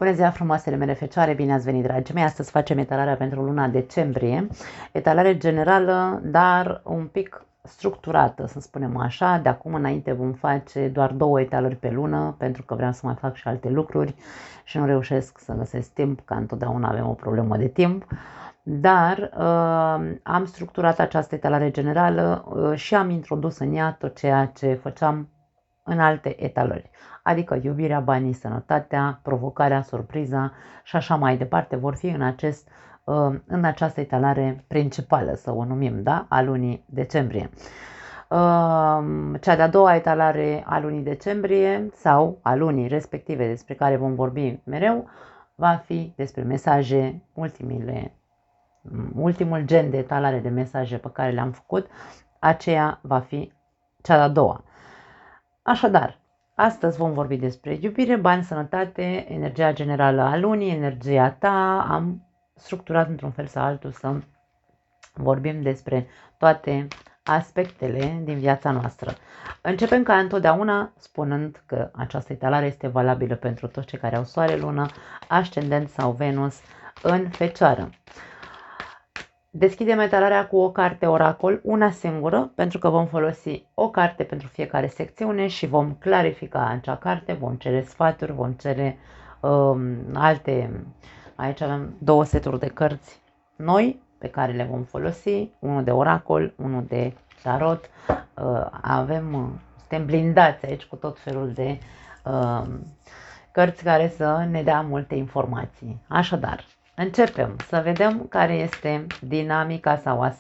Bună ziua, frumoasele mele fecioare, bine ați venit, dragii mei. Astăzi facem etalarea pentru luna decembrie, etalare generală, dar un pic structurată, să spunem așa. De acum înainte vom face doar 2 etalări pe lună, pentru că vreau să mai fac și alte lucruri și nu reușesc să găsesc timp, că întotdeauna avem o problemă de timp. Dar am structurat această etalare generală și am introdus în ea tot ceea ce făceam în alte etalări, adică iubirea, banii, sănătatea, provocarea, surpriza și așa mai departe vor fi în această etalare principală, să o numim, da? A lunii decembrie. Cea de-a doua etalare a lunii decembrie sau a lunii respective despre care vom vorbi mereu va fi despre mesaje, ultimul gen de etalare de mesaje pe care le-am făcut, aceea va fi cea de-a doua. Așadar, astăzi vom vorbi despre iubire, bani, sănătate, energia generală a lunii, energia ta. Am structurat într-un fel sau altul să vorbim despre toate aspectele din viața noastră. Începem ca întotdeauna spunând că această etalare este valabilă pentru toți cei care au soare, lună, ascendent sau Venus în Fecioară. Deschidem etalarea cu o carte oracol, una singură, pentru că vom folosi o carte pentru fiecare secțiune și vom clarifica acea carte, vom cere sfaturi, vom cere alte. Aici avem 2 seturi de cărți noi pe care le vom folosi, unul de oracol, unul de tarot. Suntem blindați aici cu tot felul de cărți care să ne dea multe informații. Așadar, începem să vedem care este dinamica sau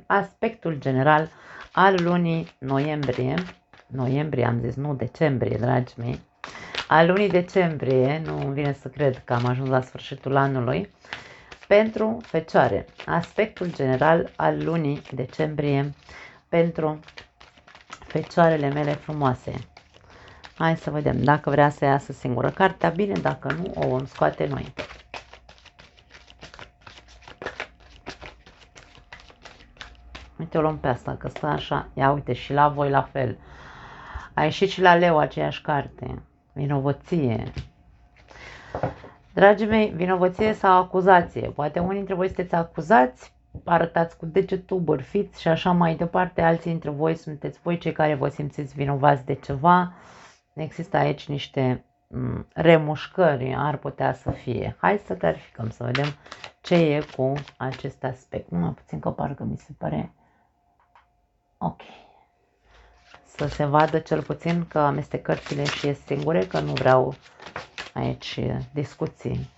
aspectul general al lunii noiembrie, am zis, nu decembrie, dragii mei, al lunii decembrie, nu îmi vine să cred că am ajuns la sfârșitul anului, pentru Fecioare. Aspectul general al lunii decembrie pentru Fecioarele mele frumoase. Hai să vedem, dacă vrea să iasă singură cartea, bine, dacă nu, o vom scoate noi. Uite, o luăm pe asta, că stă așa. Ia uite, și la voi la fel. A ieșit și la Leu aceeași carte. Vinovăție. Dragii mei, vinovăție sau acuzație. Poate unii dintre voi sunteți acuzați, arătați cu degetul, bârfiți și așa mai departe. Alții dintre voi sunteți voi cei care vă simțiți vinovați de ceva. Există aici niște remușcări, ar putea să fie. Hai să clarificăm, să vedem ce e cu acest aspect. Numai puțin că parcă mi se pare... Ok. Să se vadă cel puțin că amestec cărțile și ies singure, că nu vreau aici discuții.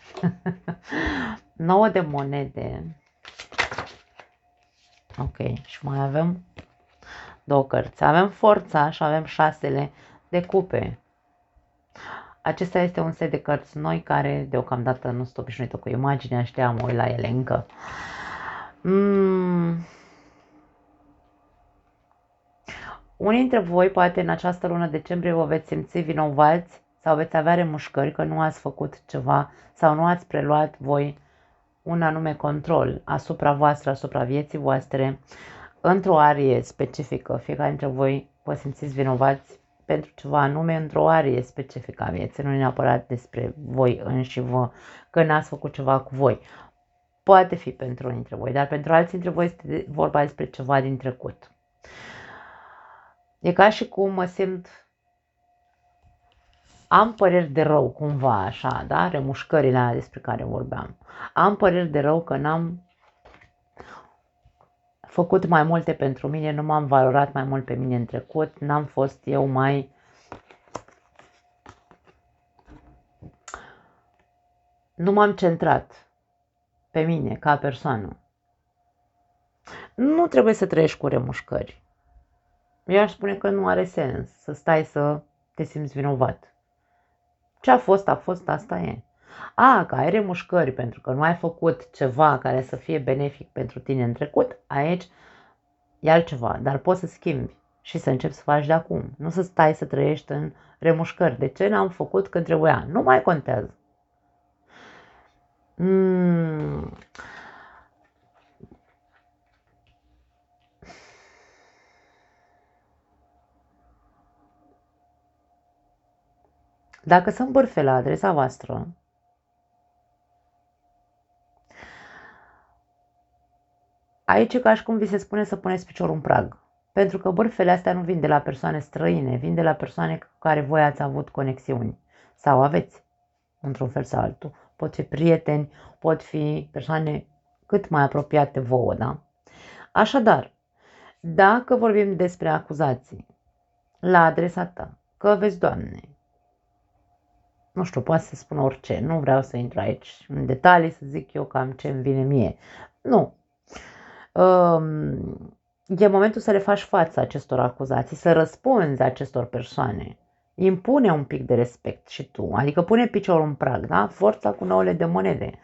9 de monede. Ok. Și mai avem 2 cărți. Avem forța și avem 6 de cupe. Acesta este un set de cărți noi care deocamdată nu sunt obișnuită cu imaginea, știam, mă uit la ele încă. Unii dintre voi, poate în această lună decembrie, vă veți simți vinovați sau veți avea remușcări că nu ați făcut ceva sau nu ați preluat voi un anume control asupra voastră, asupra vieții voastre, într-o arie specifică. Fiecare dintre voi vă simțiți vinovați pentru ceva anume într-o arie specifică a vieții, nu neapărat despre voi înși vă, că n-ați făcut ceva cu voi. Poate fi pentru unii dintre voi, dar pentru alții dintre voi este vorba despre ceva din trecut. E ca și cum mă simt, am păreri de rău cumva așa, da? Remușcările alea despre care vorbeam. Am păreri de rău că n-am făcut mai multe pentru mine, nu m-am valorat mai mult pe mine în trecut, n-am fost eu mai... Nu m-am centrat pe mine ca persoană. Nu trebuie să trăiești cu remușcări. Eu aș spune că nu are sens să stai să te simți vinovat. Ce a fost, asta e. Că ai remușcări pentru că nu ai făcut ceva care să fie benefic pentru tine în trecut, aici e altceva, dar poți să schimbi și să începi să faci de acum. Nu să stai să trăiești în remușcări. De ce n-am făcut când trebuia? Nu mai contează. Dacă sunt bârfe la adresa voastră, Aici e ca și cum vi se spune să puneți piciorul în prag. Pentru că bârfele astea nu vin de la persoane străine, vin de la persoane cu care voi ați avut conexiuni. Sau aveți, într-un fel sau altul. Pot fi prieteni, pot fi persoane cât mai apropiate vouă, da? Așadar, dacă vorbim despre acuzații la adresa ta, că vezi, Doamne, nu știu, poate să spun orice, nu vreau să intru aici în detalii, să zic eu cam ce îmi vine mie. Nu. E momentul să le faci față acestor acuzații, să răspunzi acestor persoane. Impune un pic de respect și tu, adică pune piciorul în prag, da? Forța cu nouăle de monede.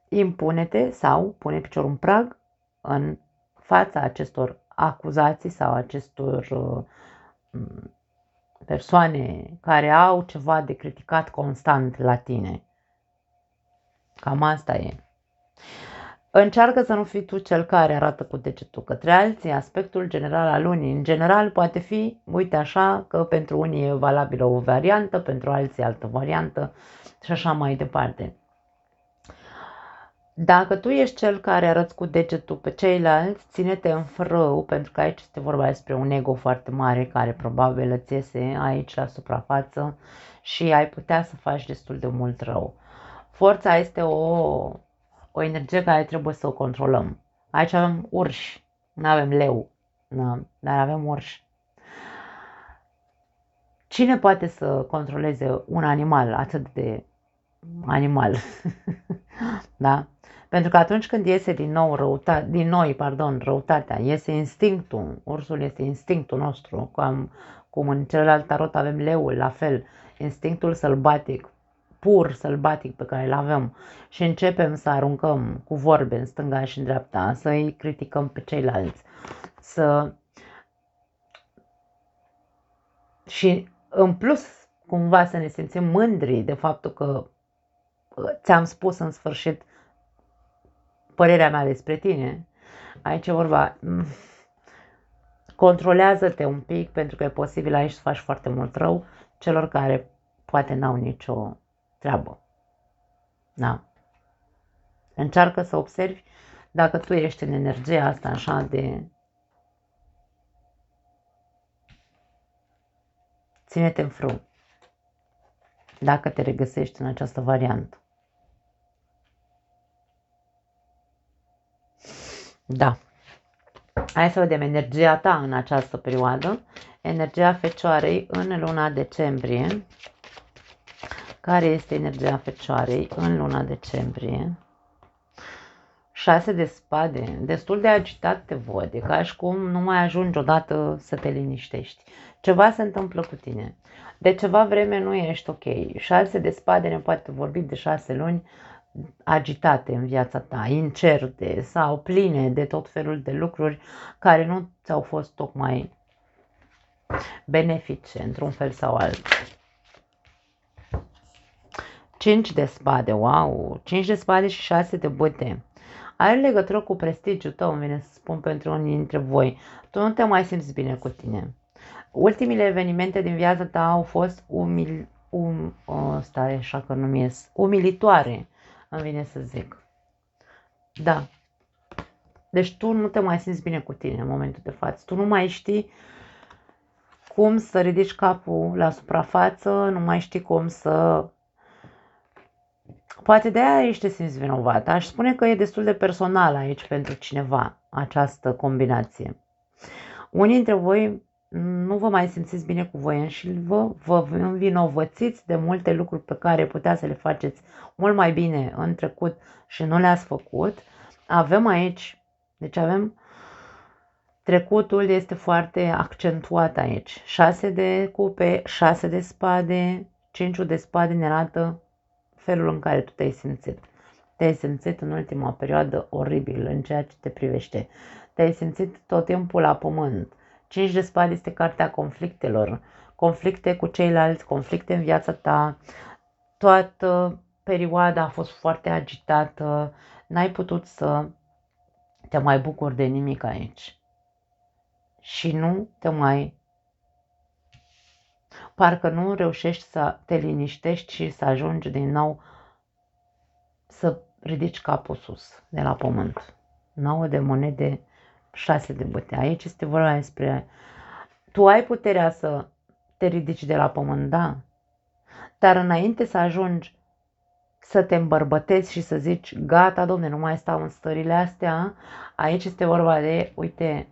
Impune-te sau pune piciorul în prag în fața acestor acuzații sau acestor persoane care au ceva de criticat constant la tine. Cam asta e. Încearcă să nu fii tu cel care arată cu degetul către alții. Aspectul general al lunii, în general, poate fi, uite așa, că pentru unii e valabilă o variantă, pentru alții altă variantă și așa mai departe. Dacă tu ești cel care arăți cu degetul pe ceilalți, ține-te în frâu, pentru că aici este vorba despre un ego foarte mare care probabil îți iese aici la suprafață și ai putea să faci destul de mult rău. Forța este o energie care trebuie să o controlăm. Aici avem urși, nu avem leu, dar avem urși. Cine poate să controleze un animal atât de animal? Da? Pentru că atunci când iese din noi, răutatea, iese instinctul, ursul este instinctul nostru, cum în celălalt tarot avem leul, la fel, instinctul sălbatic, pur sălbatic pe care îl avem și începem să aruncăm cu vorbe în stânga și în dreapta, să îi criticăm pe ceilalți, și în plus cumva să ne simțim mândri de faptul că ți-am spus în sfârșit părerea mea despre tine. Aici e vorba, controlează-te un pic, pentru că e posibil aici să faci foarte mult rău celor care poate n-au nicio treabă. Da. Încearcă să observi dacă tu ești în energia asta așa de... Ține-te în frâu. Dacă te regăsești în această variantă. Da. Hai să vedem energia ta în această perioadă. Energia Fecioarei în luna decembrie. Care este energia Fecioarei în luna decembrie? 6 de spade, destul de agitat te văd, e ca și cum nu mai ajungi odată să te liniștești. Ceva se întâmplă cu tine. De ceva vreme nu ești ok. 6 de spade ne poate vorbi de 6 luni agitate în viața ta, incerte sau pline de tot felul de lucruri care nu ți-au fost tocmai benefice într-un fel sau altul. 5 de spade, wow, 5 de spade și 6 de bâte. Are legătură cu prestigiul tău, îmi vine să spun pentru unii dintre voi. Tu nu te mai simți bine cu tine. Ultimile evenimente din viața ta au fost stai așa că nu-mi ies, umilitoare, îmi vine să zic. Da. Deci tu nu te mai simți bine cu tine în momentul de față. Tu nu mai știi cum să ridici capul la suprafață, nu mai știi cum să... Poate de aia ești te simți vinovat. Aș spune că e destul de personal aici pentru cineva această combinație. Unii dintre voi nu vă mai simțiți bine cu voi înși vă învinovățiți de multe lucruri pe care puteați să le faceți mult mai bine în trecut și nu le-ați făcut. Avem aici, deci avem trecutul este foarte accentuat aici. 6 de cupe, 6 de spade, 5 de spade ne arată felul în care tu te-ai simțit. Te-ai simțit în ultima perioadă oribil în ceea ce te privește. Te-ai simțit tot timpul la pământ. 5 de spade este cartea conflictelor. Conflicte cu ceilalți, conflicte în viața ta. Toată perioada a fost foarte agitată. N-ai putut să te mai bucuri de nimic aici. Și nu te mai... Parcă nu reușești să te liniștești și să ajungi din nou să ridici capul sus de la pământ. 9 de monede, 6 de bâte. Aici este vorba despre tu ai puterea să te ridici de la pământ, da? Dar înainte să ajungi să te îmbărbătezi și să zici, gata, domne, nu mai stau în stările astea, aici este vorba de, uite,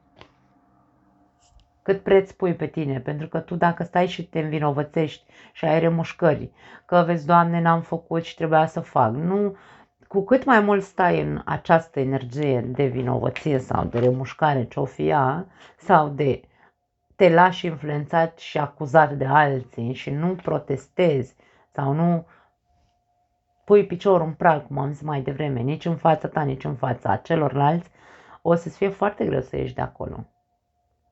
cât preț pui pe tine, pentru că tu dacă stai și te învinovățești și ai remușcări, că vezi, Doamne, n-am făcut și trebuia să fac, nu, cu cât mai mult stai în această energie de vinovăție sau de remușcare, ce-o fi ea, sau de te lași influențat și acuzat de alții și nu protestezi sau nu pui piciorul în prag, cum am zis mai devreme, nici în fața ta, nici în fața celorlalți, o să-ți fie foarte greu să ieși de acolo.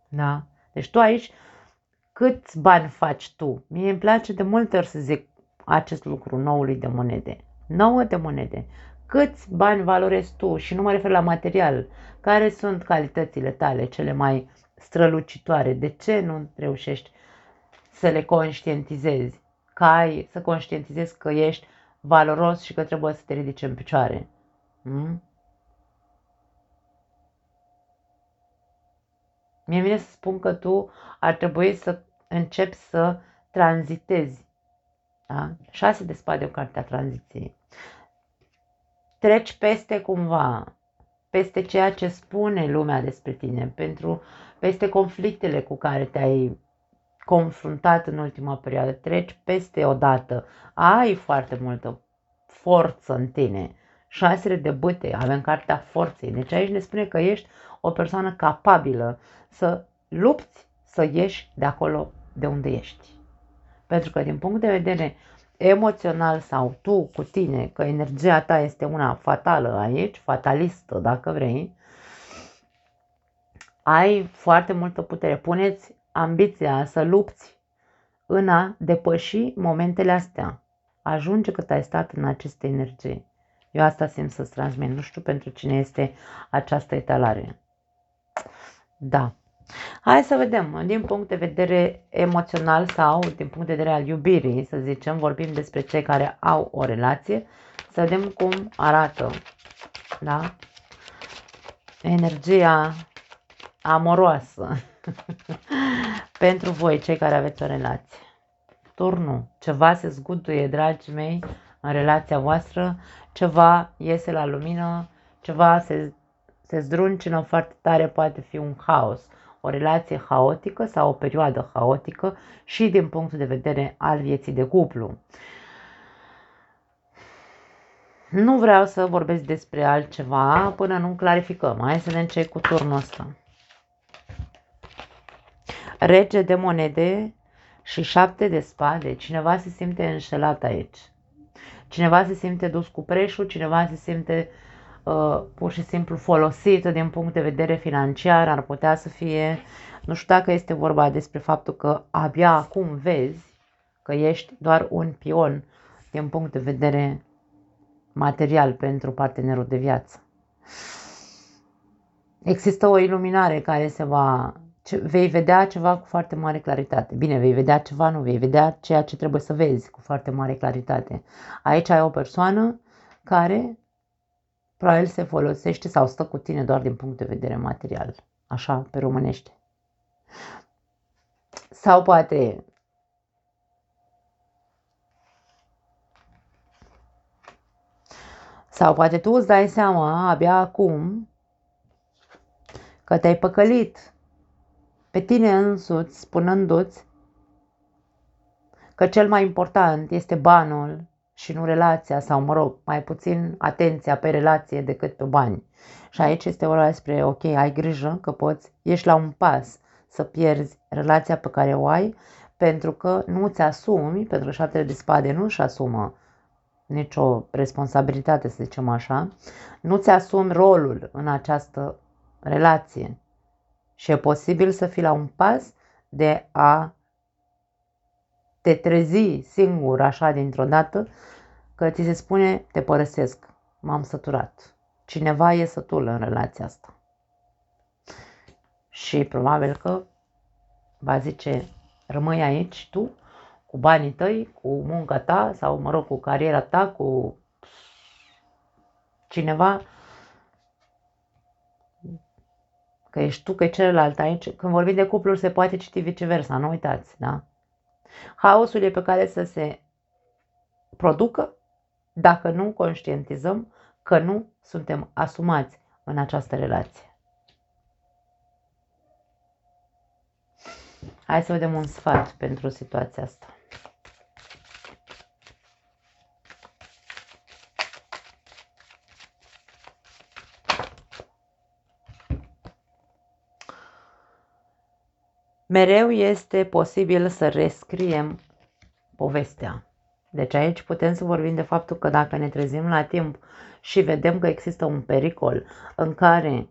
Da? Deci tu aici, câți bani faci tu? Mie îmi place de multe ori să zic acest lucru noului de monede. 9 de monede. Câți bani valorezi tu? Și nu mă refer la material. Care sunt calitățile tale cele mai strălucitoare? De ce nu reușești să le conștientizezi? Să conștientizezi că ești valoros și că trebuie să te ridici în picioare. Mie vine să spun că tu ar trebui să începi să tranzitezi. Da? 6 de spade, o carte a tranziției. Treci peste cumva, peste ceea ce spune lumea despre tine, peste conflictele cu care te-ai confruntat în ultima perioadă, treci peste odată, ai foarte multă forță în tine. 6 de bâte, avem cartea forței, deci aici ne spune că ești o persoană capabilă să lupți, să ieși de acolo de unde ești. Pentru că din punct de vedere emoțional sau tu cu tine, că energia ta este una fatală aici, fatalistă dacă vrei, ai foarte multă putere. Puneți ambiția să lupți în a depăși momentele astea. Ajunge cât ai stat în aceste energii. Eu asta simt să-ți transmit. Nu știu pentru cine este această etalare. Da. Hai să vedem, din punct de vedere emoțional sau din punct de vedere al iubirii, să zicem, vorbim despre cei care au o relație, să vedem cum arată, da? Energia amoroasă pentru voi, cei care aveți o relație. Turnul, ceva se zguduie, dragii mei, în relația voastră, ceva iese la lumină, ceva se zdruncină foarte tare, poate fi un haos, o relație haotică sau o perioadă haotică și din punctul de vedere al vieții de cuplu. Nu vreau să vorbesc despre altceva până nu clarificăm. Hai să vedem ce cu turnul ăsta. Rege de monede și 7 de spade. Cineva se simte înșelat aici. Cineva se simte dus cu preșul, cineva se simte pur și simplu folosit din punct de vedere financiar, ar putea să fie, nu știu dacă este vorba despre faptul că abia acum vezi că ești doar un pion din punct de vedere material pentru partenerul de viață. Există o iluminare care vei vedea ceva cu foarte mare claritate. Bine, vei vedea ceva, nu vei vedea ceea ce trebuie să vezi cu foarte mare claritate. Aici ai o persoană care probabil se folosește sau stă cu tine doar din punct de vedere material, așa, pe românește. Sau poate tu îți dai seama abia acum că te-ai păcălit pe tine însuți, spunându-ți că cel mai important este banul și nu relația sau, mă rog, mai puțin atenția pe relație decât pe bani. Și aici este vorba despre, ok, ai grijă că ești la un pas să pierzi relația pe care o ai, pentru că nu ți asumi, pentru că 7 de spade nu își asumă nicio responsabilitate, să zicem așa, nu ți asumi rolul în această relație. Și e posibil să fii la un pas de a te trezi singur așa dintr-o dată că ți se spune te părăsesc, m-am săturat. Cineva e sătul în relația asta. Și probabil că va zice rămâi aici tu cu banii tăi, cu munca ta sau mă rog cu cariera ta, cu cineva că ești tu, că e celălalt aici. Când vorbim de cupluri se poate citi viceversa, nu uitați, da? Haosul e pe care să se producă dacă nu conștientizăm că nu suntem asumați în această relație. Hai să vedem un sfat pentru situația asta. Mereu este posibil să rescriem povestea. Deci aici putem să vorbim de faptul că dacă ne trezim la timp și vedem că există un pericol în care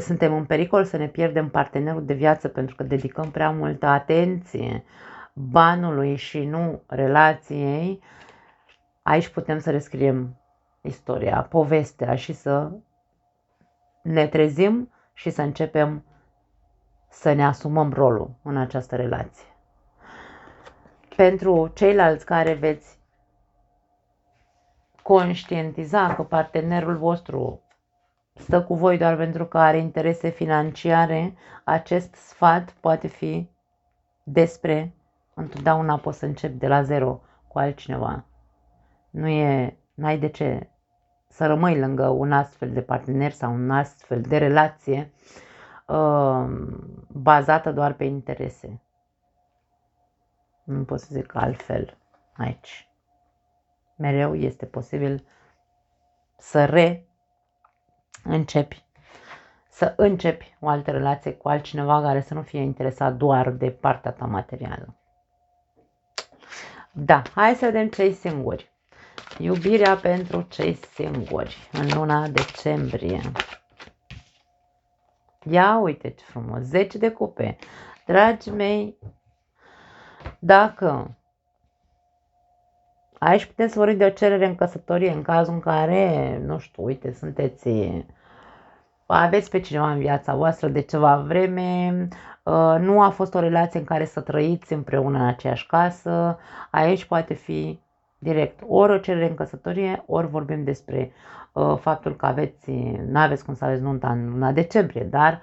suntem în pericol să ne pierdem partenerul de viață pentru că dedicăm prea multă atenție banului și nu relației, aici putem să rescriem istoria, povestea și să ne trezim și să începem să ne asumăm rolul în această relație. Pentru ceilalți care veți conștientiza că partenerul vostru stă cu voi doar pentru că are interese financiare, acest sfat poate fi despre întotdeauna poți să începi de la zero cu altcineva. N-ai de ce să rămâi lângă un astfel de partener sau un astfel de relație bazată doar pe interese. Nu pot să zic altfel aici. Mereu este posibil să începi o altă relație cu altcineva care să nu fie interesat doar de partea ta materială. Da, hai să vedem cei singuri. Iubirea pentru cei singuri în luna decembrie. Ia uite ce frumos, 10 de cupe. Dragii mei, dacă aici putem să vorbim de o cerere în căsătorie, în cazul în care, nu știu, uite, aveți pe cineva în viața voastră de ceva vreme, nu a fost o relație în care să trăiți împreună în aceeași casă, aici poate fi direct ori o cerere în căsătorie, ori vorbim despre faptul că nu aveți cum să aveți nunta în luna decembrie, dar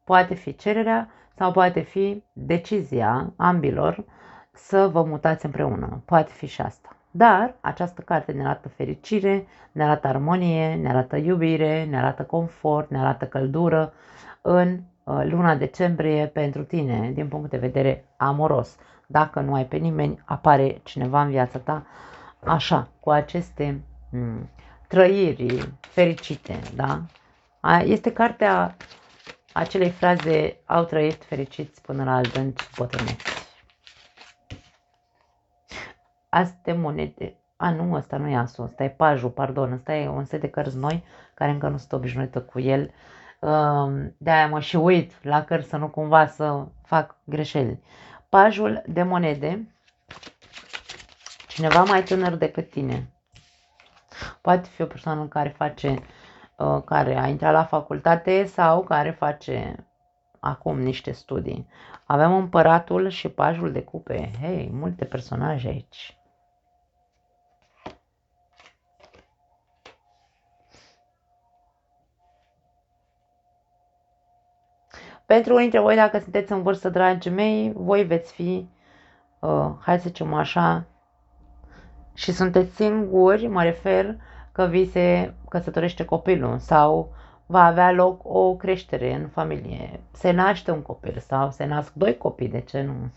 poate fi cererea sau poate fi decizia ambilor să vă mutați împreună, poate fi și asta. Dar această carte ne arată fericire, ne arată armonie, ne arată iubire, ne arată confort, ne arată căldură în luna decembrie pentru tine din punct de vedere amoros. Dacă nu ai pe nimeni, apare cineva în viața ta așa, cu aceste trăiri fericite, da? Este cartea acelei fraze, au trăit fericiți până la adânci bătrâneți. Astea monede. Nu, ăsta nu e asul, ăsta e pajul, pardon, ăsta e un set de cărți noi, care încă nu sunt obișnuită cu el. De-aia mă și uit la cărți să nu cumva să fac greșeli. Pajul de monede, cineva mai tânăr decât tine. Poate fi o persoană care a intrat la facultate sau care face acum niște studii. Avem împăratul și pajul de cupe. Hei, multe personaje aici. Pentru unii dintre voi, dacă sunteți în vârstă, dragii mei, voi veți fi, hai să zicem așa, și sunteți singuri, mă refer că vi se căsătorește copilul sau va avea loc o creștere în familie. Se naște un copil sau se nasc 2 copii, de ce nu?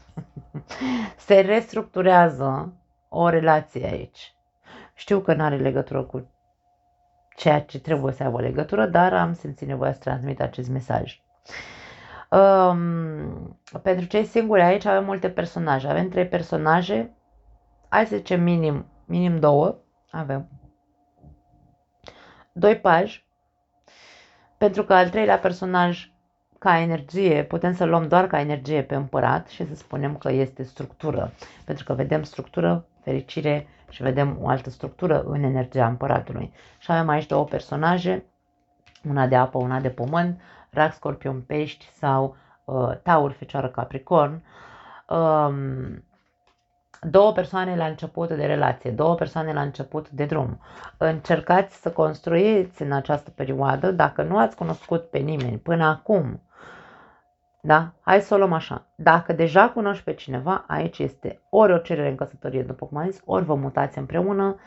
Se restructurează o relație aici. Știu că nu are legătură cu ceea ce trebuie să aibă legătură, dar am simțit nevoia să transmit acest mesaj. Pentru cei singuri aici avem multe personaje. Avem 3 personaje. Hai să zicem minim 2. Avem 2 paji. Pentru că al 3-lea personaj ca energie, putem să luăm doar ca energie pe împărat și să spunem că este structură. Pentru că vedem structură, fericire și vedem o altă structură în energia împăratului. Și avem aici 2 personaje, una de apă, una de pământ, Rac, Scorpion, Pești sau Taur, Fecioară, Capricorn. Două persoane la început de relație, două persoane la început de drum. Încercați să construiți în această perioadă, dacă nu ați cunoscut pe nimeni până acum, da? Hai să o luăm așa. Dacă deja cunoști pe cineva, aici este ori o cerere în căsătorie, după cum am zis, ori vă mutați împreună.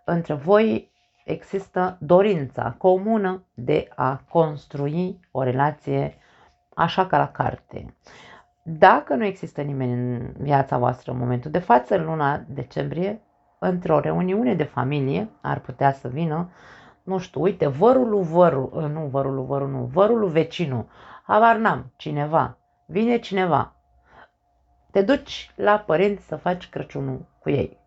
Între voi există dorința comună de a construi o relație așa ca la carte. Dacă nu există nimeni în viața voastră în momentul de față, în luna decembrie, într-o reuniune de familie, ar putea să vină, nu știu, uite, vărul lui vecinul, habar n-am, cineva, vine cineva, te duci la părinți să faci Crăciunul cu ei.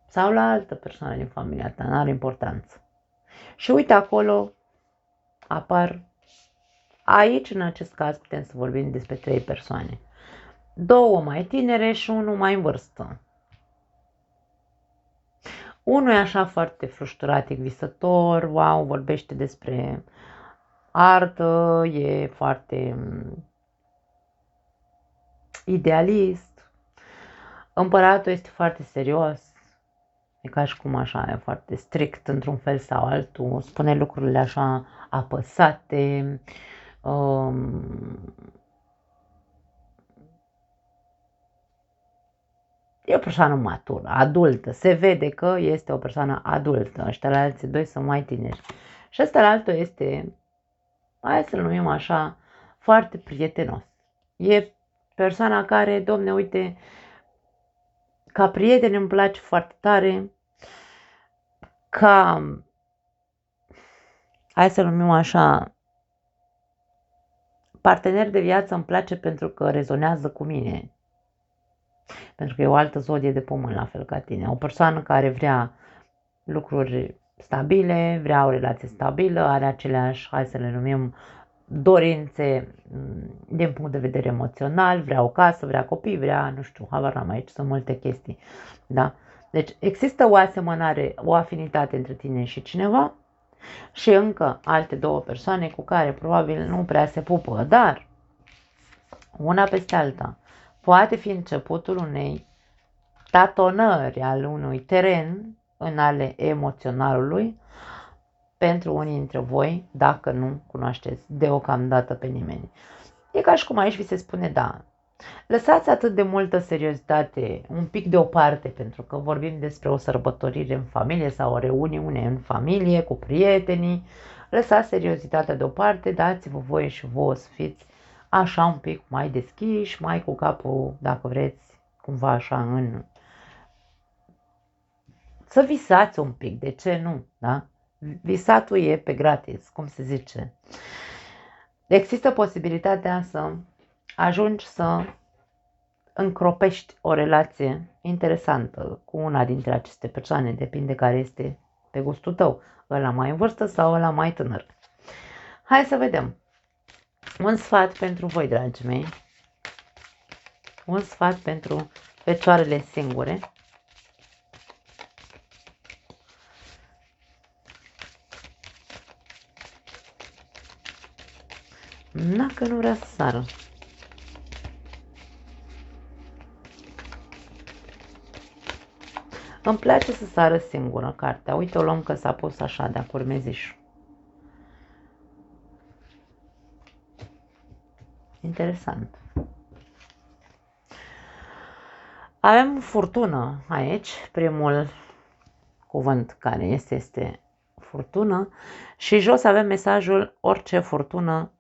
Sau la altă persoană din familia ta, n-are importanță. Și uite acolo apar, aici în acest caz putem să vorbim despre 3 persoane. 2 mai tinere și 1 mai în vârstă. Unul e așa foarte frușturatic, visător, wow, vorbește despre artă, e foarte idealist. Împăratul este foarte serios, e ca și cum așa, e foarte strict într-un fel sau altul, spune lucrurile așa apăsate, e o persoană matură, adultă, se vede că este o persoană adultă, ăștia la alții 2 sunt mai tineri. Și ăsta la altul este, hai să-l numim așa, foarte prietenos. E persoana care, domne, uite, ca prieten îmi place foarte tare, ca, hai să-l numim așa, partener de viață îmi place pentru că rezonează cu mine. Pentru că e o altă zodie de pământ, la fel ca tine. O persoană care vrea lucruri stabile, vrea o relație stabilă, are aceleași, hai să le numim, dorințe din punct de vedere emoțional, vrea o casă, vrea copii, vrea, nu știu, habar n-am, aici sunt multe chestii, da? Deci există o asemănare, o afinitate între tine și cineva și încă alte 2 persoane cu care probabil nu prea se pupă, dar una peste alta poate fi începutul unei tatonări al unui teren în ale emoționalului pentru unii dintre voi, dacă nu cunoașteți deocamdată pe nimeni. E ca și cum aici vi se spune, da, lăsați atât de multă seriozitate un pic deoparte, pentru că vorbim despre o sărbătorire în familie sau o reuniune în familie cu prietenii, lăsați seriozitatea deoparte, dați-vă voie și vouă să fiți așa un pic mai deschiși, mai cu capul, dacă vreți, cumva așa în... Să visați un pic, de ce nu, da? Visatul e pe gratis, cum se zice. Există posibilitatea să ajungi să încropești o relație interesantă cu una dintre aceste persoane, depinde care este pe gustul tău, ăla mai în vârstă sau ăla mai tânăr. Hai să vedem. Un sfat pentru voi, dragii mei. Un sfat pentru fecioarele singure. Na, că nu vrea să sară. Îmi place să sară singură cartea. Uite, o luăm că s-a pus așa de-a curmeziș. Interesant. Avem furtună aici. Primul cuvânt care este furtună. Și jos avem mesajul orice furtună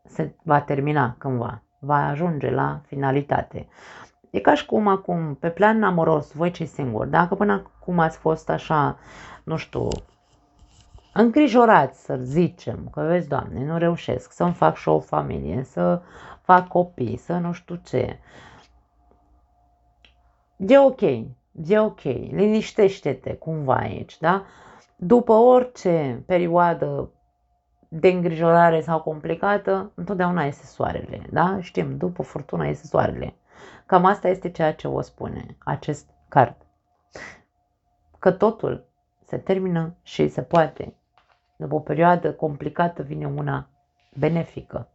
se va termina cândva. Va ajunge la finalitate. E ca și cum acum, pe plan amoros, voi cei singuri, dacă până acum ați fost așa, nu știu, îngrijorați, să zicem, că vezi, Doamne, nu reușesc să-mi fac și o familie, să fac copii, să nu știu ce. E ok, liniștește-te cumva aici, da? După orice perioadă de îngrijorare sau complicată, întotdeauna este soarele, da? Știm, după furtună este soarele. Cam asta este ceea ce vă spune acest card. Că totul se termină și se poate. După o perioadă complicată vine una benefică.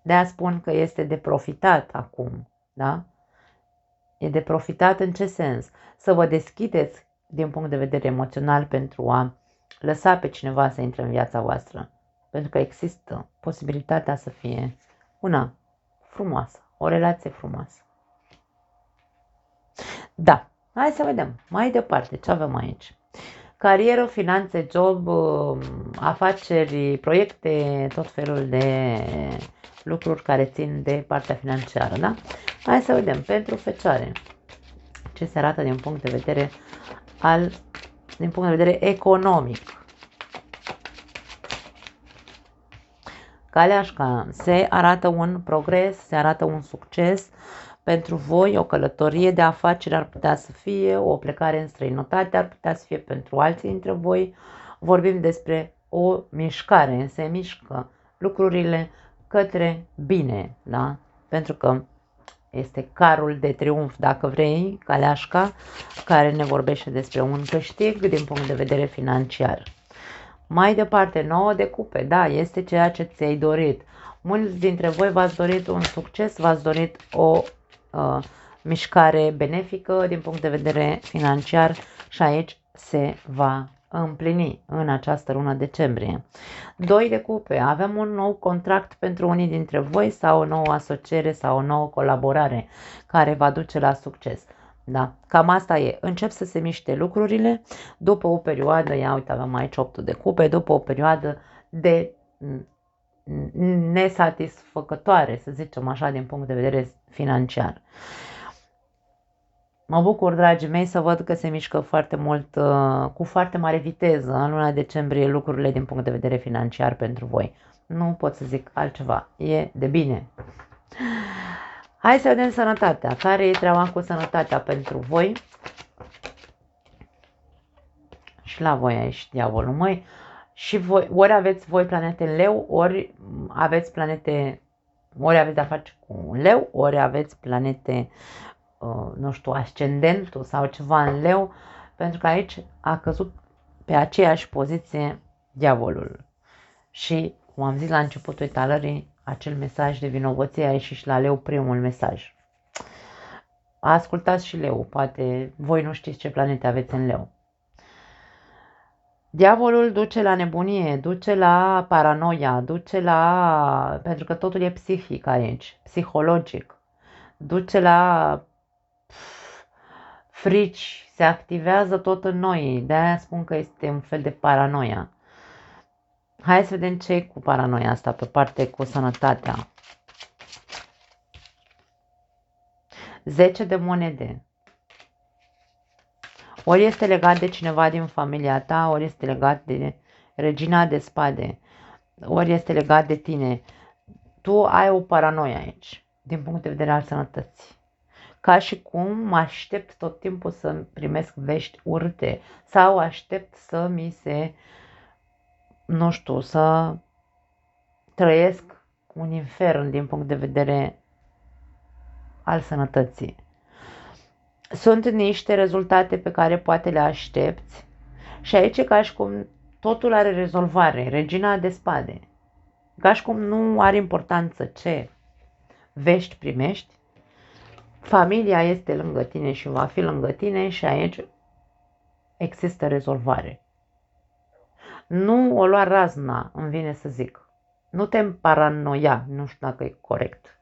De-aia spun că este de profitat acum, da? E de profitat în ce sens? Să vă deschideți din punct de vedere emoțional pentru a lăsa pe cineva să intre în viața voastră. Pentru că există posibilitatea să fie una frumoasă, o relație frumoasă. Da, hai să vedem mai departe ce avem aici. Carieră, finanțe, job, afaceri, proiecte, tot felul de lucruri care țin de partea financiară, da? Hai să vedem pentru Fecioare ce se arată din punct de vedere economic. Caleașca, se arată un progres, se arată un succes pentru voi, o călătorie de afaceri ar putea să fie, o plecare în străinătate ar putea să fie pentru alții dintre voi. Vorbim despre o mișcare, se mișcă lucrurile către bine, da? Pentru că este carul de triumf, dacă vrei, Caleașca, care ne vorbește despre un câștig din punct de vedere financiar. Mai departe, 9 de cupe, da, este ceea ce ți-ai dorit. Mulți dintre voi v-ați dorit un succes, v-ați dorit o mișcare benefică din punct de vedere financiar și aici se va împlini în această lună decembrie. 2 de cupe, avem un nou contract pentru unii dintre voi sau o nouă asociere sau o nouă colaborare care va duce la succes. Da, cam asta e. Încep să se miște lucrurile după o perioadă, ia uite, avem aici 8 de cupe, după o perioadă de nesatisfăcătoare, să zicem așa, din punct de vedere financiar. Mă bucur, dragii mei, să văd că se mișcă foarte mult, cu foarte mare viteză în luna decembrie lucrurile din punct de vedere financiar pentru voi. Nu pot să zic altceva, e de bine. Hai să vedem sănătatea. Care e treaba cu sănătatea pentru voi? Și la voi aici, diavolul, măi. Și voi, ori aveți voi planete în leu, ori aveți planete, ori aveți de-a face cu un leu, ori aveți planete, nu știu, ascendentul sau ceva în leu, pentru că aici a căzut pe aceeași poziție diavolul. Și, cum am zis la începutul etalării, acel mesaj de vinovăție a ieșit și la leu primul mesaj. Ascultați și leu, poate voi nu știți ce planete aveți în leu. Diavolul duce la nebunie, duce la paranoia, duce la... pentru că totul e psihic aici, psihologic. Duce la frici, se activează tot în noi, de-aia spun că este un fel de paranoia. Hai să vedem ce e cu paranoia asta pe parte cu sănătatea. 10 de monede. Ori este legat de cineva din familia ta, ori este legat de regina de spade, ori este legat de tine. Tu ai o paranoia aici, din punct de vedere al sănătății. Ca și cum aștept tot timpul să primesc vești urâte sau aștept să mi se, nu știu, să trăiesc un infern din punct de vedere al sănătății. Sunt niște rezultate pe care poate le aștepți și aici e ca și cum totul are rezolvare, regina de spade. Ca și cum nu are importanță ce vești primești, familia este lângă tine și va fi lângă tine și aici există rezolvare. Nu o lua razna, îmi vine să zic. Nu te paranoia, nu știu dacă e corect.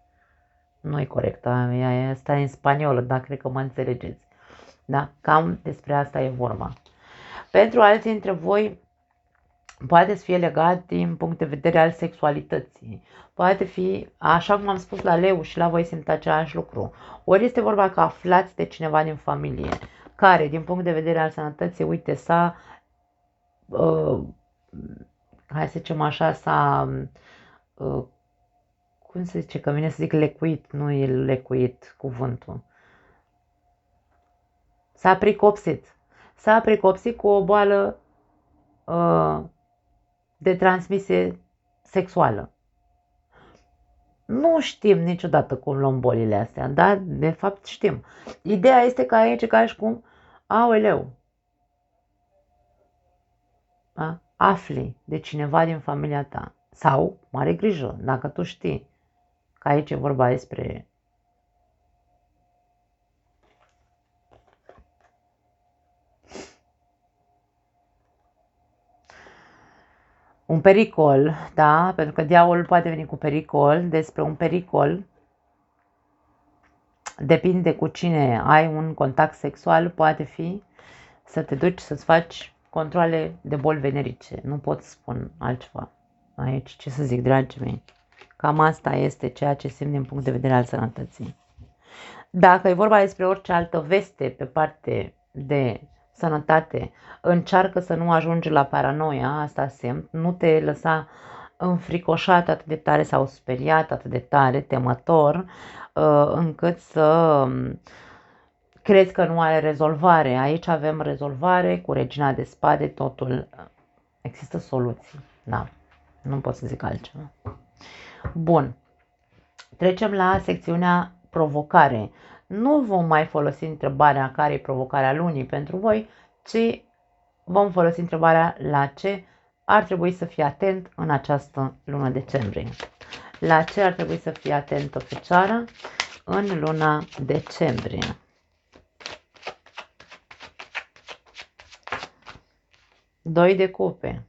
Nu e corect, asta e în spaniolă, dar cred că mă înțelegeți. Da? Cam despre asta e vorba. Pentru alții dintre voi poate să fie legat din punct de vedere al sexualității. Poate fi, așa cum am spus la leu și la voi simt același lucru. Ori este vorba că aflați de cineva din familie care, din punct de vedere al sănătății, uite, s-a, hai să zicem așa, s-a, cum se zice, că vine să zic lecuit, nu e lecuit cuvântul. S-a pricopsit. S-a pricopsit cu o boală de transmisie sexuală. Nu știm niciodată cum luăm bolile astea, dar de fapt știm. Ideea este că aici ca și cum, aoleu, da? Afli de cineva din familia ta. Sau, mare grijă, dacă tu știi că aici e vorba despre un pericol, da? Pentru că diavolul poate veni cu pericol, despre un pericol. Depinde cu cine ai un contact sexual, poate fi să te duci să-ți faci controle de boli venerice. Nu pot să spun altceva aici, ce să zic, dragii mei. Cam asta este ceea ce simt din punct de vedere al sănătății. Dacă e vorba despre orice altă veste pe parte de sănătate, încearcă să nu ajungi la paranoia, asta simt, nu te lăsa înfricoșat atât de tare sau speriat atât de tare, temător, încât să crezi că nu are rezolvare. Aici avem rezolvare cu regina de spade, totul, există soluții, da, nu pot să zic altceva. Bun, trecem la secțiunea provocare. Nu vom mai folosi întrebarea care e provocarea lunii pentru voi, ci vom folosi întrebarea la ce ar trebui să fii atent în această lună decembrie. La ce ar trebui să fii atentă fecioară în luna decembrie. Doi de cupe.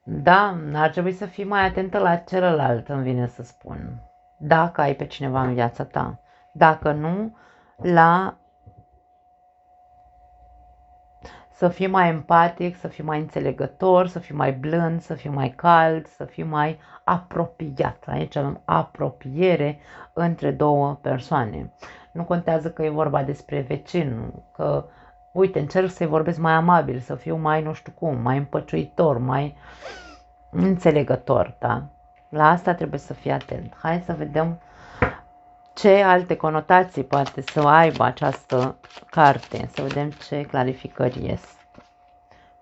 Da, ar trebui să fii mai atentă la celălalt, îmi vine să spun. Dacă ai pe cineva în viața ta. Dacă nu, la să fii mai empatic, să fii mai înțelegător, să fii mai blând, să fii mai cald, să fii mai apropiat. Aici avem apropiere între două persoane. Nu contează că e vorba despre vecin, că, uite, încerc să-i vorbesc mai amabil, să fiu mai nu știu cum, mai împăciuitor, mai înțelegător, da? La asta trebuie să fii atent. Hai să vedem ce alte conotații poate să aibă această carte. Să vedem ce clarificări ies.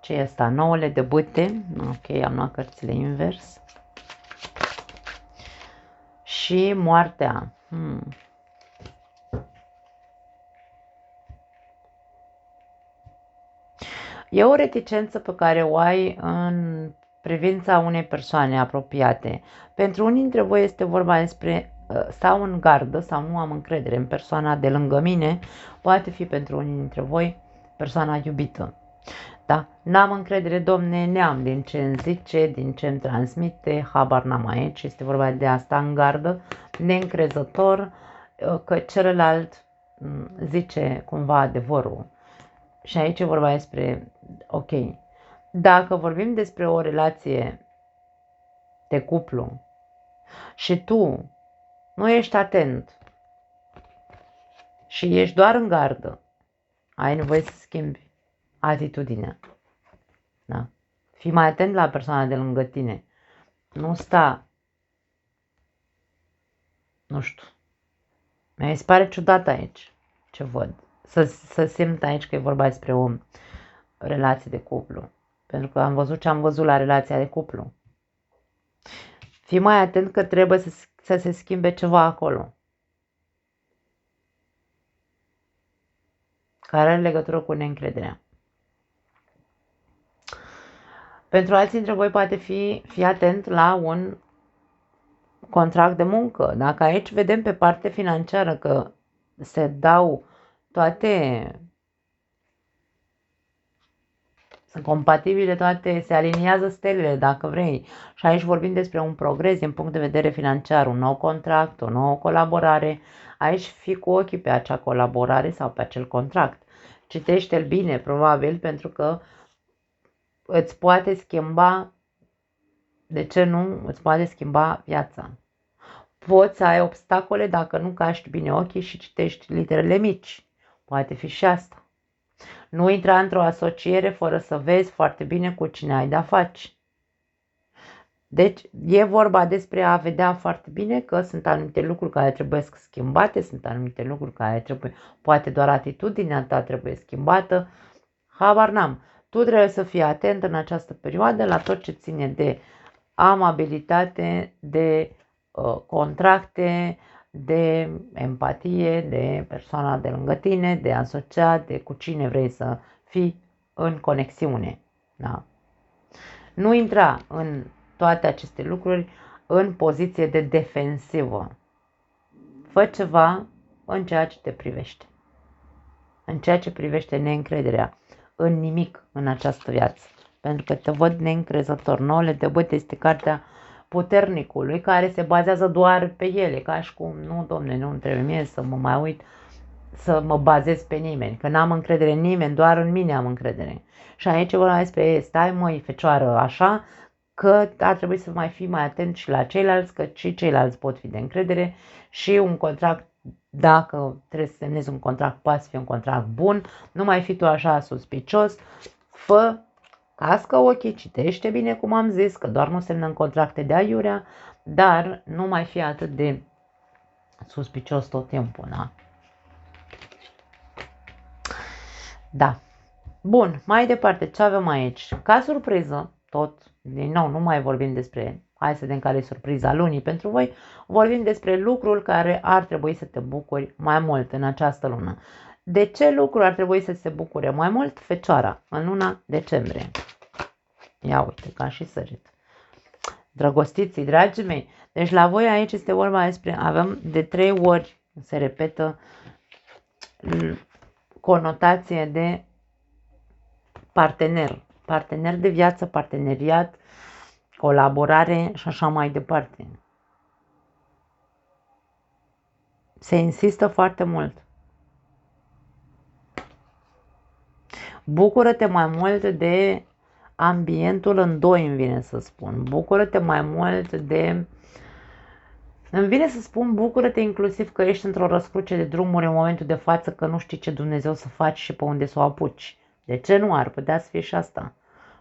Ce e asta? Nouăle de bâte. Ok, am luat cărțile invers. Și moartea. E o reticență pe care o ai în privința unei persoane apropiate. Pentru unii dintre voi este vorba despre stau în gardă sau nu am încredere în persoana de lângă mine, poate fi pentru unii dintre voi persoana iubită. Da? N-am încredere, domne, neam din ce îmi zice, din ce îmi transmite, habar n-am aici, este vorba de asta în gardă, neîncrezător că celălalt zice cumva adevărul. Și aici e vorba despre, ok, dacă vorbim despre o relație de cuplu și tu nu ești atent și ești doar în gardă, ai nevoie să schimbi atitudinea. Da? Fii mai atent la persoana de lângă tine. Nu sta, nu știu, mi se pare ciudat aici ce văd. Să simt aici că e vorba despre o relație de cuplu. Pentru că am văzut ce am văzut la relația de cuplu. Fii mai atent că trebuie să se schimbe ceva acolo. Care are legătură cu neîncrederea. Pentru alții dintre voi poate fi atent la un contract de muncă. Dacă aici vedem pe parte financiară că se dau toate, sunt compatibile toate, se aliniază stelele dacă vrei. Și aici vorbim despre un progres din punct de vedere financiar, un nou contract, o nouă colaborare. Aici fii cu ochii pe acea colaborare sau pe acel contract. Citește-l bine, probabil, pentru că îți poate schimba, de ce nu, îți poate schimba viața. Poți să ai obstacole dacă nu caști bine ochii și citești literele mici. Poate fi și asta. Nu intra într-o asociere fără să vezi foarte bine cu cine ai de-a face. Deci e vorba despre a vedea foarte bine că sunt anumite lucruri care trebuie schimbate, sunt anumite lucruri care trebuie, poate doar atitudinea ta trebuie schimbată. Habar n-am. Tu trebuie să fii atent în această perioadă la tot ce ține de amabilitate, de contracte, de empatie, de persoana de lângă tine, de asociat, de cu cine vrei să fii în conexiune. Da? Nu intra în toate aceste lucruri în poziție de defensivă. Fă ceva în ceea ce te privește. În ceea ce privește neîncrederea în nimic în această viață. pentru că te văd neîncrezător. Nouăle de băte este cartea puternicului, care se bazează doar pe ele, ca și cum, nu, domne, nu trebuie mie să mă mai uit, să mă bazez pe nimeni, că n-am încredere în nimeni, doar în mine am încredere. Și aici vorbim despre, stai măi, fecioară, așa, că ar trebui să mai fii mai atent și la ceilalți, că și ceilalți pot fi de încredere și un contract, dacă trebuie să semnezi un contract, poate să fie un contract bun, nu mai fi tu așa suspicios, fă, cască ochii, citește bine cum am zis, că doar nu semnăm contracte de aiurea, dar nu mai fi atât de suspicios tot timpul, da? Da. Bun, mai departe, ce avem aici? Ca surpriză, tot, din nou, nu mai vorbim despre, hai să vedem care e surpriza lunii pentru voi, vorbim despre lucrul care ar trebui să te bucuri mai mult în această lună. De ce lucrul ar trebui să se bucure mai mult? Fecioara, în luna decembrie. Ia uite, ca și sărit. Drăgostiții, dragii mei, deci la voi aici este vorba despre, avem de 3 ori, se repetă, conotație de partener, partener de viață, parteneriat, colaborare și așa mai departe. Se insistă foarte mult. Bucură-te mai mult de ambientul în doi, îmi vine să spun. Bucură-te mai mult de... Îmi vine să spun, bucură-te inclusiv că ești într-o răscruce de drumuri în momentul de față, că nu știi ce Dumnezeu să faci și pe unde să o apuci. De ce nu ar putea să fie și asta?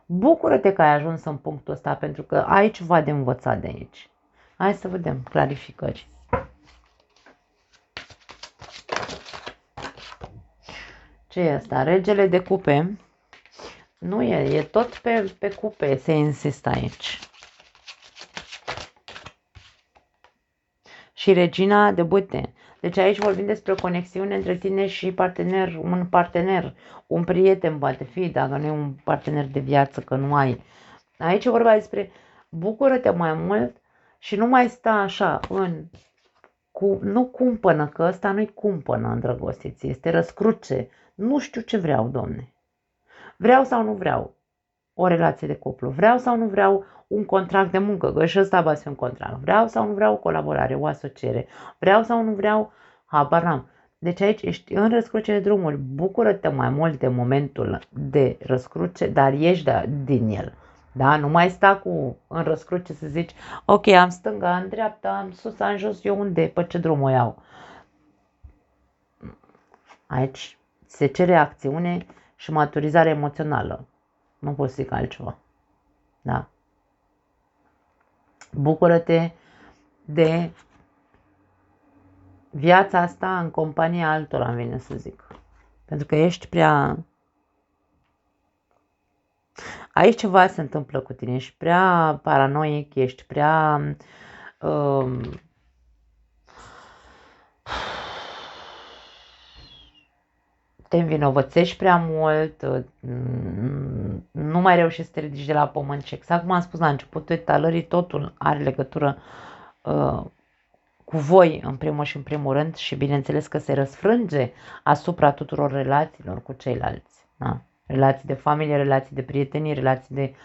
Bucură-te că ai ajuns în punctul ăsta, pentru că ai ceva de învățat de aici. Hai să vedem clarificări. Ce e asta? Regele de cupe. Nu e tot pe cupe, se insistă aici. Și regina de bâte. Deci aici vorbim despre o conexiune între tine și partener, un prieten poate fi, dacă nu e un partener de viață, că nu ai. Aici e vorba despre bucură-te mai mult și nu mai sta așa nu cumpănă, că ăsta nu-i cumpănă, îndrăgostiți, este răscruce. Nu știu ce vreau, domne. Vreau sau nu vreau o relație de cuplu, vreau sau nu vreau un contract de muncă, că și ăsta va fi un contract, vreau sau nu vreau o colaborare, o asociere, vreau sau nu vreau, habar n-am. Deci aici ești în răscruce de drumuri, bucură-te mai mult de momentul de răscruce, dar ieși din el. Da? Nu mai sta în răscruce să zici, ok, am stânga, am dreapta, am sus, am jos, eu unde, pe ce drum o iau? Aici se cere acțiune și maturizare emoțională. Nu pot zic altceva. Da? Bucură-te de viața asta în compania altora, îmi vine să zic. Pentru că ești prea... Aici ceva se întâmplă cu tine, ești prea paranoic, ești prea... te învinovățești prea mult, nu mai reușești să te ridici de la pământ și exact cum am spus la începutul etalării, totul are legătură cu voi în primul și în primul rând și bineînțeles că se răsfrânge asupra tuturor relațiilor cu ceilalți. Da? Relații de familie, relații de prietenie, relații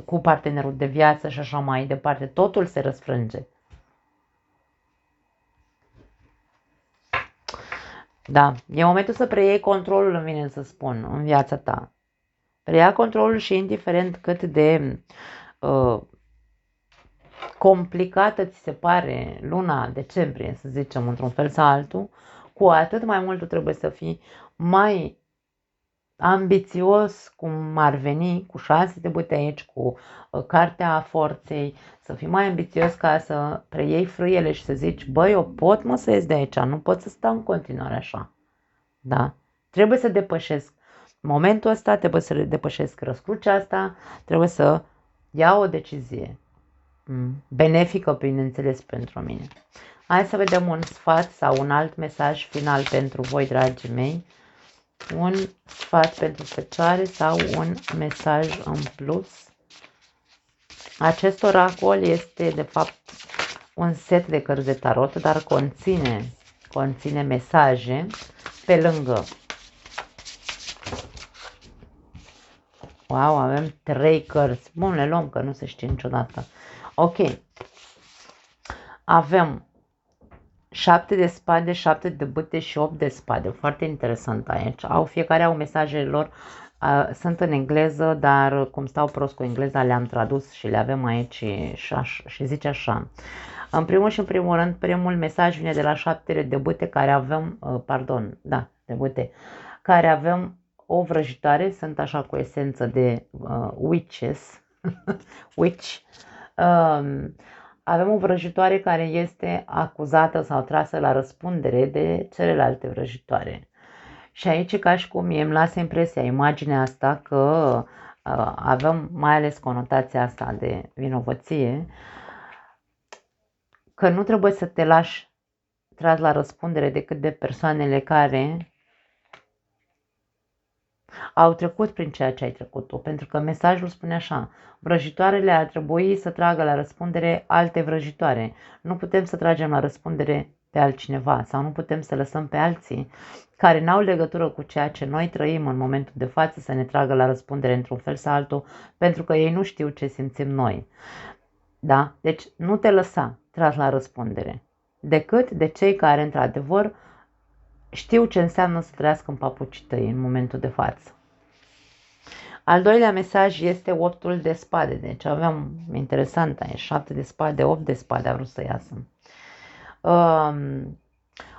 cu partenerul de viață și așa mai departe. Totul se răsfrânge. Da, e momentul să preiei controlul, îmi vine să spun, în viața ta. Preia controlul și indiferent cât de complicată ți se pare luna decembrie, să zicem, într-un fel sau altul, cu atât mai mult tu trebuie să fii mai ambițios, cum ar veni, cu 6 de bâte aici, cu cartea forței, să fii mai ambițios ca să preiei frâiele și să zici, băi, eu pot să ies de aici, nu pot să stau în continuare așa. Da? Trebuie să depășesc momentul ăsta, trebuie să depășesc răscrucea asta, trebuie să iau o decizie benefică, bineînțeles, pentru mine. Hai să vedem un sfat sau un alt mesaj final pentru voi, dragii mei. Un sfat pentru fecioare sau un mesaj în plus. Acest oracol este, de fapt, un set de cărți de tarot, dar conține mesaje pe lângă Wow, avem 3 cărți. Bun, le luăm, că nu se știe niciodată. Ok. Avem 7 de spade, 7 de bâte și 8 de spade. Foarte interesant aici. Fiecare au mesajele lor. Sunt în engleză, dar cum stau prost cu engleza, le-am tradus și le avem aici și zice așa. În primul și în primul rând, primul mesaj vine de la 7 de bâte care avem, de bâte, care avem o vrăjitoare, sunt așa cu esență de witches, witch. Avem o vrăjitoare care este acuzată sau trasă la răspundere de celelalte vrăjitoare. Și aici, ca și cum îmi lasă impresia, imaginea asta că avem mai ales conotația asta de vinovăție, că nu trebuie să te lași tras la răspundere decât de persoanele care au trecut prin ceea ce ai trecut tu, pentru că mesajul spune așa: vrăjitoarele ar trebui să tragă la răspundere alte vrăjitoare. Nu putem să tragem la răspundere pe altcineva sau nu putem să lăsăm pe alții care n-au legătură cu ceea ce noi trăim în momentul de față să ne tragă la răspundere într-un fel sau altul, pentru că ei nu știu ce simțim noi. Da? Deci nu te lăsa tras la răspundere, decât de cei care într-adevăr știu ce înseamnă să trăiască în papucii tăi în momentul de față. Al doilea mesaj este 8 de spade. Deci aveam, interesant aici, 7 de spade, 8 de spade a vrut să iasă.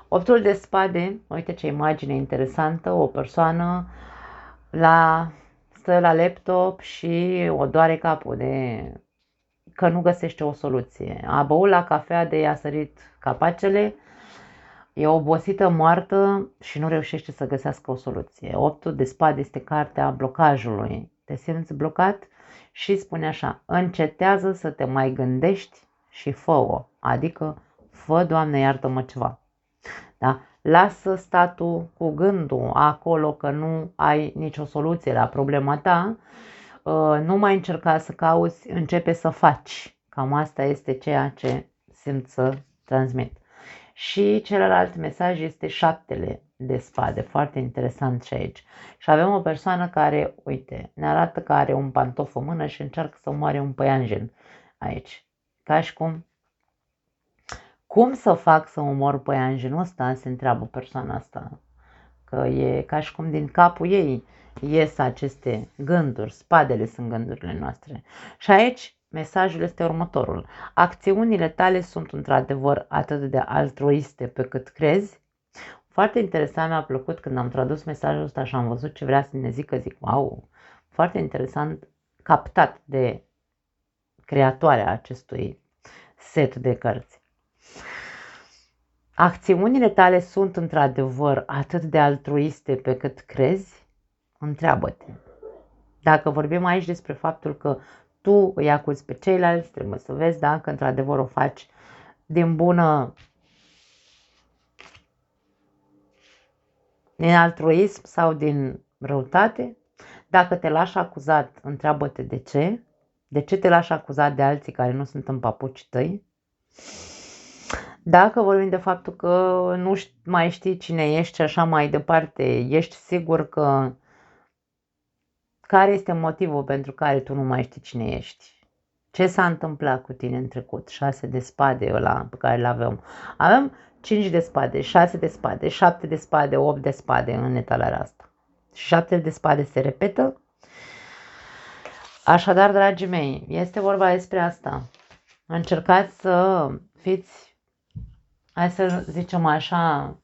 8 de spade, uite ce imagine interesantă, o persoană stă la laptop și o doare capul de că nu găsește o soluție. A băut la cafea, de i-a sărit capacele, e obosită, moartă și nu reușește să găsească o soluție. 8 de spade este cartea blocajului. Te simți blocat și spune așa: încetează să te mai gândești și fă-o. Adică fă, Doamne, iartă-mă, ceva. Da? Lasă statul cu gândul acolo că nu ai nicio soluție la problema ta. Nu mai încerca să cauți, începe să faci. Cam asta este ceea ce simt să transmit. Și celălalt mesaj este 7 de spade, foarte interesant și aici. Și avem o persoană care, uite, ne arată că are un pantof în mână și încearcă să omoare un păianjen aici. Ca și cum să fac să omor păianjenul ăsta, se întreabă persoana asta. Că e ca și cum din capul ei ies aceste gânduri, spadele sunt gândurile noastre. Și aici mesajul este următorul: acțiunile tale sunt într-adevăr atât de altruiste pe cât crezi. Foarte interesant, mi-a plăcut când am tradus mesajul ăsta și am văzut ce vrea să ne zică, zic, wow, foarte interesant, captat de creatoarea acestui set de cărți. Acțiunile tale sunt într-adevăr atât de altruiste pe cât crezi? Întreabă-te. Dacă vorbim aici despre faptul că tu îi acuzi pe ceilalți, trebuie să vezi dacă într-adevăr o faci din altruism sau din răutate. Dacă te lași acuzat, întreabă-te de ce. De ce te lași acuzat de alții care nu sunt în papucii tăi? Dacă vorbim de faptul că nu mai știi cine ești și așa mai departe, ești sigur că care este motivul pentru care tu nu mai știi cine ești? Ce s-a întâmplat cu tine în trecut? 6 de spade ăla pe care îl avem. Avem 5 de spade, 6 de spade, 7 de spade, 8 de spade în etalarea asta. 7 de spade se repetă. Așadar, dragii mei, este vorba despre asta. Încercați să fiți, hai să zicem așa,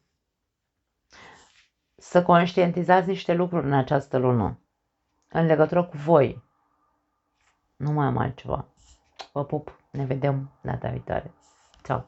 să conștientizați niște lucruri în această lună, în legătură cu voi. Nu mai am altceva. Vă pup, ne vedem data viitoare. Ciao!